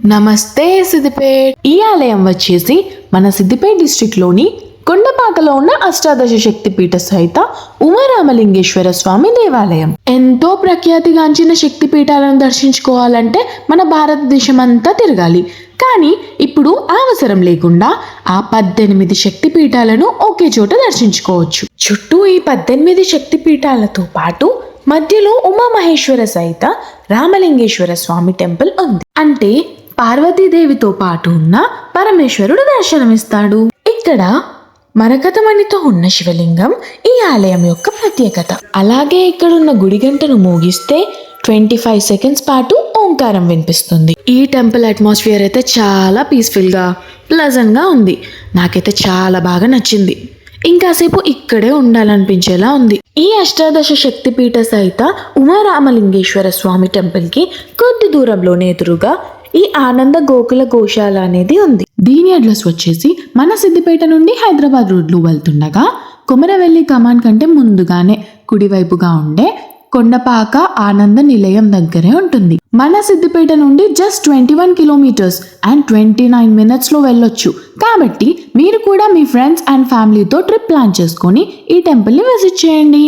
నమస్తే సిద్దిపేట్. ఈ ఆలయం వచ్చేసి మన సిద్దిపేట్ డిస్ట్రిక్ట్ లోని కొండపాకలో ఉన్న అష్టాదశ శక్తి పీఠ సహిత ఉమారామలింగేశ్వర స్వామి దేవాలయం. ఎంతో ప్రఖ్యాతిగాంచిన శక్తి పీఠాలను దర్శించుకోవాలంటే మన భారతదేశం అంతా తిరగాలి. కానీ ఇప్పుడు అవసరం లేకుండా ఆ 18 శక్తి పీఠాలను ఒకే చోట దర్శించుకోవచ్చు. చుట్టూ ఈ 18 శక్తి పీఠాలతో పాటు మధ్యలో ఉమామహేశ్వర సహిత రామలింగేశ్వర స్వామి టెంపుల్ ఉంది. అంటే పార్వతీదేవితో పాటు ఉన్న పరమేశ్వరుడు దర్శనమిస్తాడు. ఇక్కడ మరకతమణితో ఉన్న శివలింగం ఈ ఆలయం యొక్క ప్రత్యేకత. అలాగే ఇక్కడున్న గుడి గంటను మోగిస్తే 25 సెకండ్స్ పాటు ఓంకారం వినిపిస్తుంది. ఈ టెంపుల్ అట్మాస్ఫియర్ అయితే చాలా పీస్ఫుల్ గా ప్లెజెంట్ గా ఉంది. నాకైతే చాలా బాగా నచ్చింది. ఇంకాసేపు ఇక్కడే ఉండాలనిపించేలా ఉంది. ఈ అష్టాదశ శక్తిపీఠ సహిత ఉమారామలింగేశ్వర స్వామి టెంపుల్ కి కొద్ది దూరంలోనే ఎదురుగా ఈ ఆనంద గోకుల గోశాల అనేది ఉంది. దీని అడ్రస్ వచ్చేసి మన సిద్దిపేట నుండి హైదరాబాద్ రోడ్లు వెళ్తుండగా కొమరవెల్లి కమాన్ కంటే ముందుగానే కుడివైపుగా ఉండే కొండపాక ఆనంద నిలయం దగ్గరే ఉంటుంది. మన సిద్దిపేట నుండి జస్ట్ 21 కిలోమీటర్స్ అండ్ 29 మినిట్స్ లో వెళ్ళొచ్చు. కాబట్టి మీరు కూడా మీ ఫ్రెండ్స్ అండ్ ఫ్యామిలీతో ట్రిప్ ప్లాన్ చేసుకొని ఈ టెంపుల్ ని విజిట్ చేయండి.